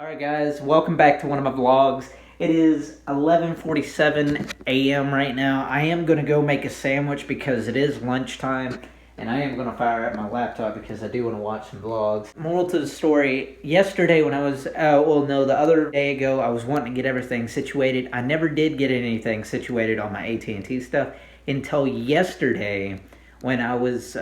Alright guys, welcome back to one of my vlogs. It is 11:47 a.m. right now. I am going to go make a sandwich because it is lunchtime. And I am going to fire up my laptop because I do want to watch some vlogs. Moral to the story, yesterday when I was, the other day ago, I was wanting to get everything situated. I never did get anything situated on my AT&T stuff until yesterday. When I was,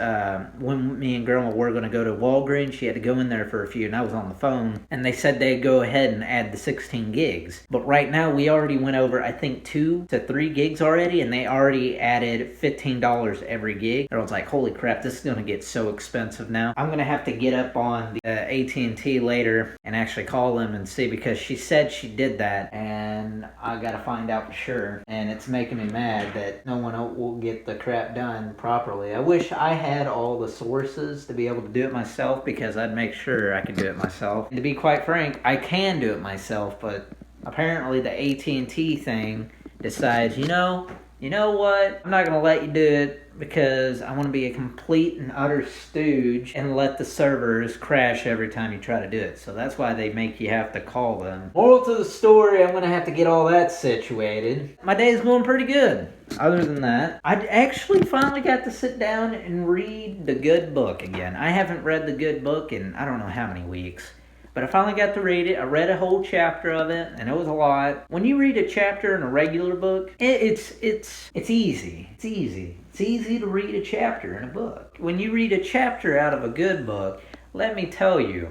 when me and Grandma were going to go to Walgreens, she had to go in there for a few, and I was on the phone, and they said they'd go ahead and add the 16 gigs. But right now, we already went over, I think, 2 to 3 gigs already, and they already added $15 every gig. I was like, holy crap, this is going to get so expensive now. I'm going to have to get up on the AT&T later and actually call them and see, because she said she did that, and I got to find out for sure. And it's making me mad that no one will get the crap done properly. I wish I had all the sources to be able to do it myself, because I'd make sure I could do it myself. And to be quite frank, I can do it myself, but apparently the AT&T thing decides, you know what? I'm not going to let you do it because I want to be a complete and utter stooge and let the servers crash every time you try to do it. So that's why they make you have to call them. Moral to the story, I'm going to have to get all that situated. My day's going pretty good. Other than that, I actually finally got to sit down and read the good book again. I haven't read the good book in I don't know how many weeks. But I finally got to read it. I read a whole chapter of it, and it was a lot. When you read a chapter in a regular book, it's easy. It's easy. It's easy to read a chapter in a book. When you read a chapter out of a good book, let me tell you,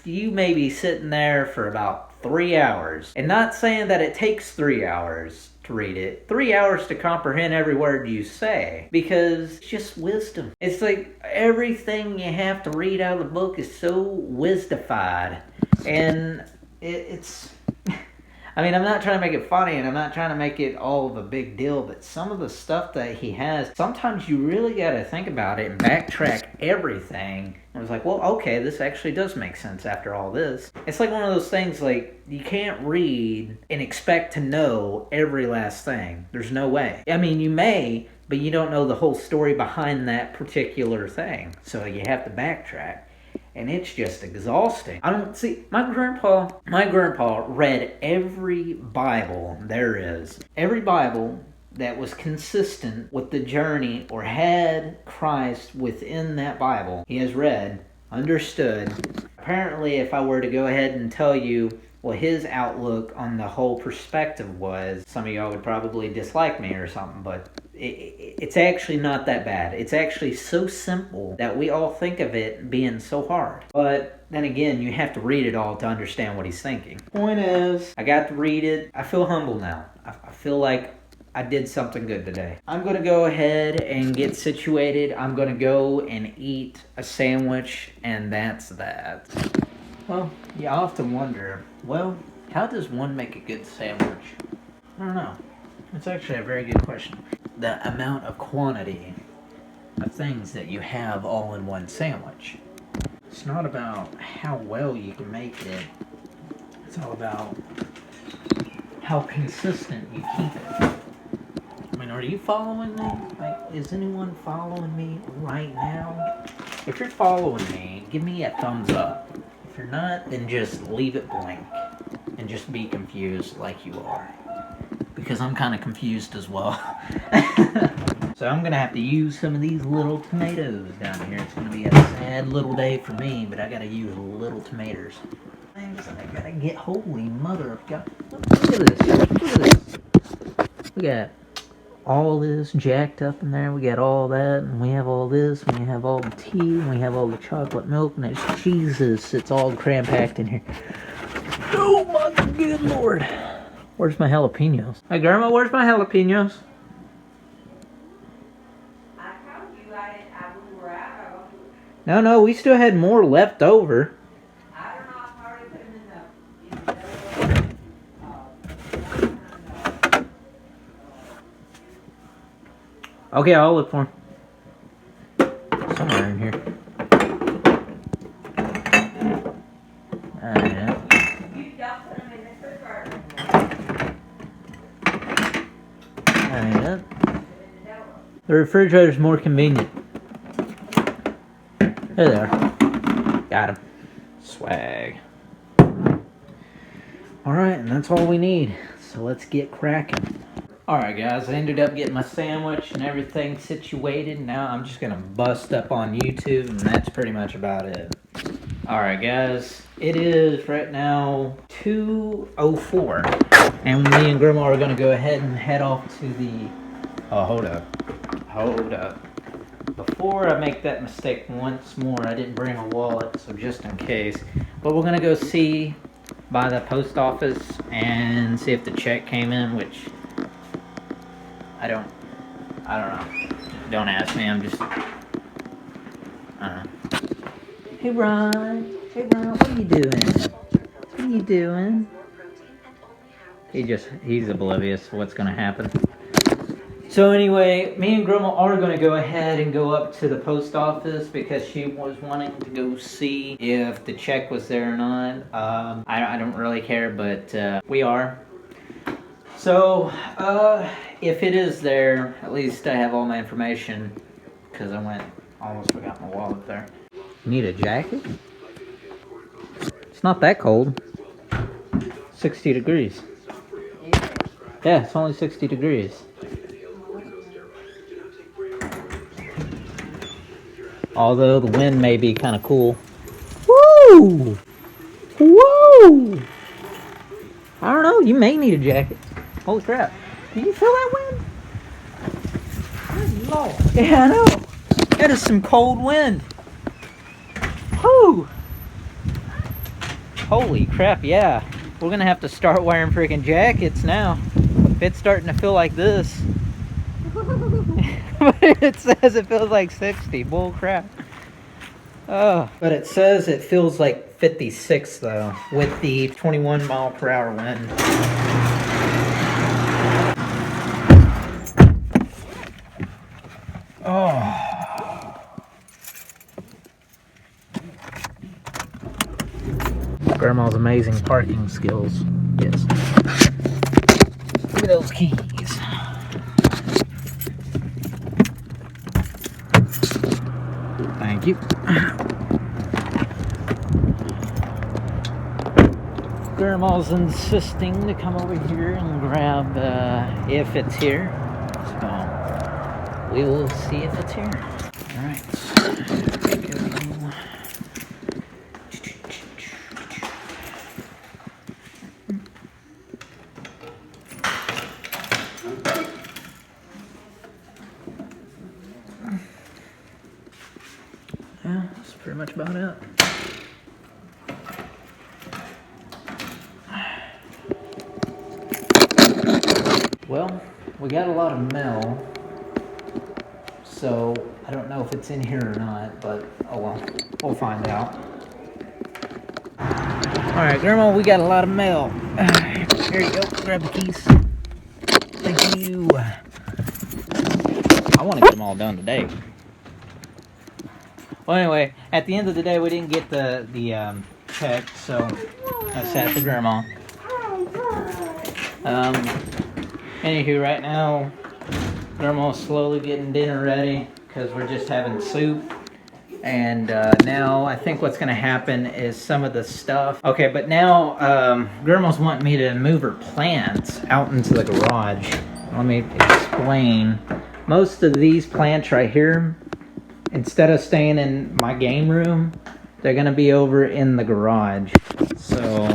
you may be sitting there for about 3 hours. And not saying that it takes 3 hours to read it. 3 hours to comprehend every word you say, because it's just wisdom. It's like everything you have to read out of the book is so wisdified, and it's I mean, I'm not trying to make it funny, and I'm not trying to make it all of a big deal, but some of the stuff that he has, sometimes you really got to think about it and backtrack everything. And it's like, well, okay, this actually does make sense after all this. It's like one of those things, like, you can't read and expect to know every last thing. There's no way. I mean, you may, but you don't know the whole story behind that particular thing. So you have to backtrack. And it's just exhausting. My grandpa read every Bible there is. Every Bible that was consistent with the journey or had Christ within that Bible, he has read, understood. Apparently, if I were to go ahead and tell you what his outlook on the whole perspective was, some of y'all would probably dislike me or something, but it's actually not that bad. It's actually so simple that we all think of it being so hard. But then again, you have to read it all to understand what he's thinking. Point is, I got to read it. I feel humble now. I feel like I did something good today. I'm going to go ahead and get situated. I'm going to go and eat a sandwich, and that's that. Well, you often wonder, well, how does one make a good sandwich? I don't know. It's actually a very good question. The amount of quantity of things that you have all in one sandwich. It's not about how well you can make it. It's all about how consistent you keep it. I mean, are you following me? Like, is anyone following me right now? If you're following me, give me a thumbs up. If you're not, then just leave it blank and just be confused like you are. Because I'm kind of confused as well. So I'm going to have to use some of these little tomatoes down here. It's going to be a sad little day for me, but I got to use little tomatoes. Things that I got to get. Holy mother of God. Look at this. Look at this. We got all this jacked up in there. We got all that, and we have all this, and we have all the tea, and we have all the chocolate milk, and there's cheeses. It's all cram-packed in here. Oh my good Lord. Where's my jalapenos? Hey, Grandma, where's my jalapenos? I told you we were out. No, we still had more left over. I don't know if I already put them in the Okay, I'll look for them. Somewhere in here. Yeah. You don't put them in the refrigerator. Yeah. The refrigerator's more convenient. There they are. Got them. Swag. Alright, and that's all we need. So let's get cracking. Alright guys, I ended up getting my sandwich and everything situated. Now I'm just gonna bust up on YouTube, and that's pretty much about it. Alright guys, it is right now 2:04, and me and Grandma are gonna go ahead and head off to the... Oh, hold up. Before I make that mistake once more, I didn't bring a wallet, so just in case. But we're gonna go see by the post office and see if the check came in, which I don't know. Don't ask me, I'm just, I don't know. Hey Ron, what are you doing? He's oblivious to what's gonna happen. So anyway, me and Grandma are gonna go ahead and go up to the post office because she was wanting to go see if the check was there or not. I don't really care, but we are. So, if it is there, at least I have all my information, because almost forgot my wallet there. Need a jacket? It's not that cold. 60 degrees. Yeah, it's only 60 degrees. Although the wind may be kind of cool. Woo! Woo! I don't know, you may need a jacket. Holy crap. Can you feel that wind? Good Lord. Yeah, I know. That is some cold wind. Whew. Holy crap, yeah. We're gonna have to start wearing freaking jackets now. If it's starting to feel like this. But it says it feels like 60. Bull crap. Oh. But it says it feels like 56 though, with the 21 mile per hour wind. Oh. Grandma's amazing parking skills. Yes. Look at those keys. Thank you. Grandma's insisting to come over here and grab if it's here. So we will see if it's here. Alright. Yeah, that's pretty much about it. Well, we got a lot of mail, so I don't know if it's in here or not, but oh well, we'll find out. Alright, Grandma, we got a lot of mail. Here you go, grab the keys. Thank you. I want to get them all done today. Well, anyway, at the end of the day, we didn't get the check, so that's sad for Grandma. Anywho, right now, Grandma's slowly getting dinner ready because we're just having soup. And now I think what's going to happen is some of the stuff. Okay, but now Grandma's wanting me to move her plants out into the garage. Let me explain. Most of these plants right here, instead of staying in my game room, they're going to be over in the garage. So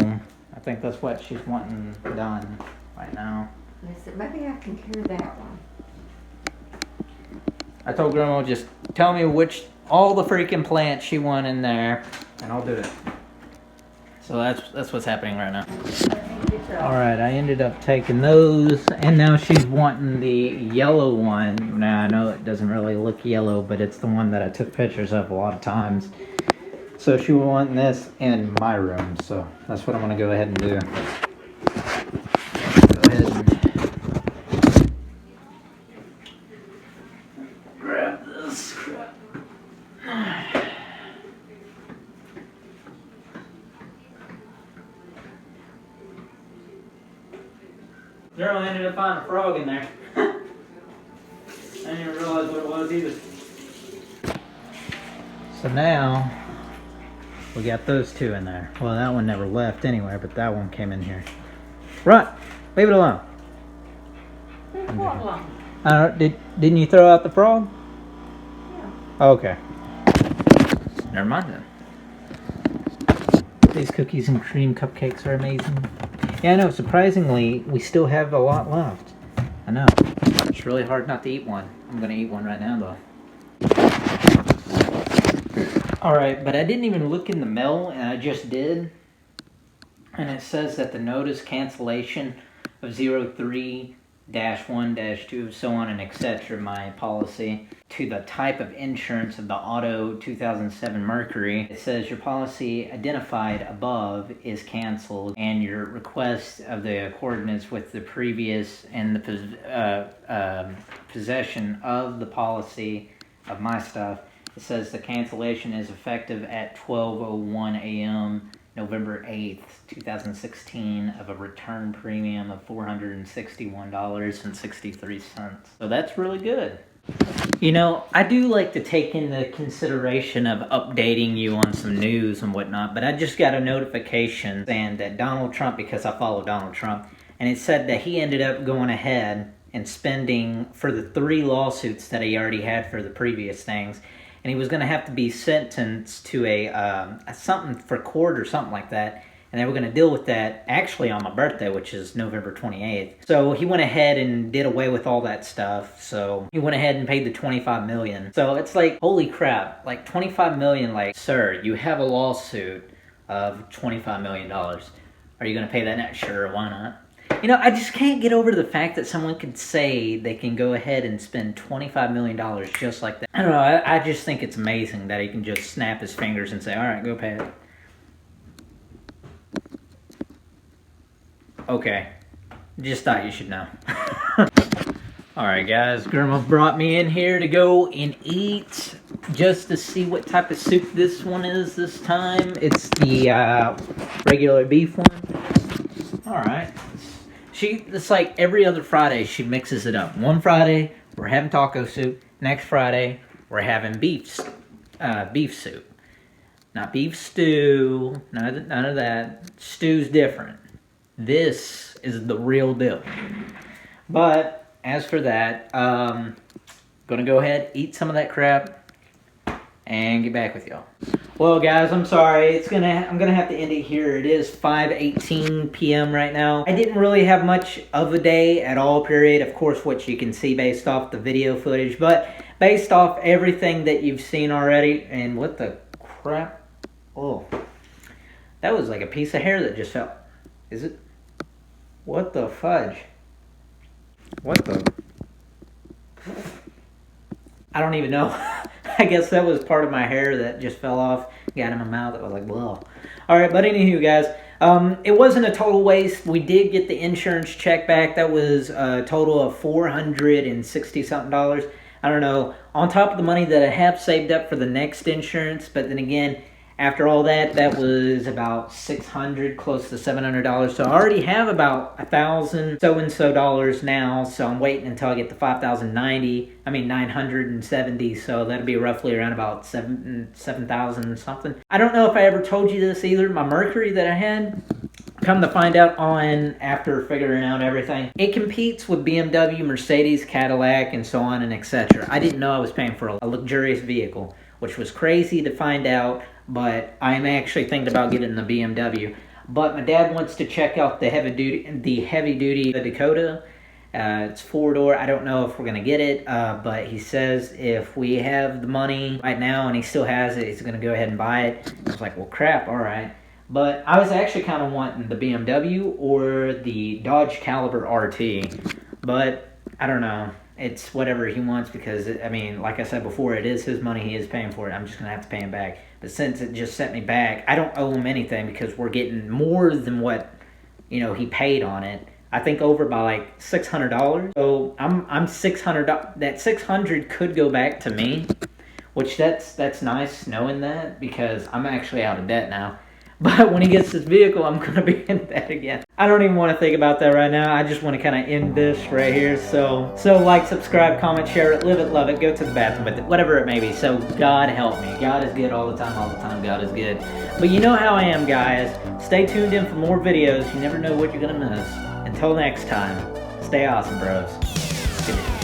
I think that's what she's wanting done right now. Listen, maybe I can carry that one. I told Grandma, just tell me all the freaking plants she wants in there, and I'll do it. So that's what's happening right now. Alright, I ended up taking those, and now she's wanting the yellow one. Now, I know it doesn't really look yellow, but it's the one that I took pictures of a lot of times. So she was wanting this in my room, so that's what I'm going to go ahead and do. Go ahead and grab this crap. Girl, I ended up finding a frog in there. I didn't even realize what it was either. So now, We got those two in there. Well, that one never left anyway, but that one came in here. Run! Leave it alone. Didn't you throw out the frog? Yeah. Okay. Never mind then. These cookies and cream cupcakes are amazing. Yeah, I know. Surprisingly, we still have a lot left. I know. It's really hard not to eat one. I'm gonna eat one right now, though. Alright, but I didn't even look in the mail, and I just did. And it says that the notice cancellation of 03-1-2, so on and etc., my policy, to the type of insurance of the Auto 2007 Mercury. It says your policy identified above is canceled, and your request of the coordinates with the previous and the possession of the policy of my stuff. It says the cancellation is effective at 12:01 a.m. November 8th, 2016, of a return premium of $461.63. So that's really good. You know, I do like to take into consideration of updating you on some news and whatnot, but I just got a notification saying that Donald Trump, because I follow Donald Trump, and it said that he ended up going ahead and spending for the 3 lawsuits that he already had for the previous things, and he was going to have to be sentenced to a something for court or something like that, and they were going to deal with that actually on my birthday, which is November 28th. So he went ahead and did away with all that stuff. So he went ahead and paid the $25 million. So it's like, holy crap, like $25 million, like, sir, you have a lawsuit of $25 million. Are you going to pay that now? Sure, why not? You know, I just can't get over the fact that someone could say they can go ahead and spend $25 million just like that. I don't know, I just think it's amazing that he can just snap his fingers and say, all right, go pay it. Okay, just thought you should know. Alright guys, Grandma brought me in here to go and eat, just to see what type of soup this one is this time. It's the regular beef one. Alright. It's like every other Friday she mixes it up. One Friday we're having taco soup. Next Friday we're having beef soup. Not beef stew. None of that. Stew's different. This is the real deal. But as for that, gonna go ahead, eat some of that crap, and get back with y'all. Well, guys, I'm sorry. I'm gonna have to end it here. It is 5:18 p.m. right now. I didn't really have much of a day at all, period. Of course, what you can see based off the video footage, but based off everything that you've seen already, and what the crap? Oh, that was like a piece of hair that just fell. Is it? What the fudge? What the? I don't even know. I guess that was part of my hair that just fell off, got in my mouth. I was like, whoa. Alright, but anywho, guys, it wasn't a total waste. We did get the insurance check back. That was a total of $460-something. I don't know. On top of the money that I have saved up for the next insurance, but then again, after all that, that was about $600, close to $700. So I already have about $1,000 so-and-so dollars now. So I'm waiting until I get the $970. So that'll be roughly around about $7,000 something. I don't know if I ever told you this either. My Mercury that I had, come to find out after figuring out everything, it competes with BMW, Mercedes, Cadillac, and so on and etc. I didn't know I was paying for a luxurious vehicle, which was crazy to find out. But I'm actually thinking about getting the BMW. But my dad wants to check out the heavy duty Dakota. It's 4-door. I don't know if we're gonna get it, but he says if we have the money right now and he still has it, he's gonna go ahead and buy it. I was like, well, crap. All right. But I was actually kind of wanting the BMW or the Dodge Caliber RT. But I don't know. It's whatever he wants because, I mean, like I said before, it is his money. He is paying for it. I'm just going to have to pay him back. But since it just set me back, I don't owe him anything because we're getting more than what, he paid on it. I think over by like $600. So I'm $600. That $600 could go back to me, which that's nice knowing that because I'm actually out of debt now. But when he gets his vehicle, I'm gonna be in bed again. I don't even want to think about that right now. I just want to kind of end this right here. So like, subscribe, comment, share it, live it, love it, go to the bathroom, but whatever it may be. So God help me. God is good all the time, all the time. God is good. But you know how I am, guys. Stay tuned in for more videos. You never know what you're gonna miss. Until next time, stay awesome, bros. Good night.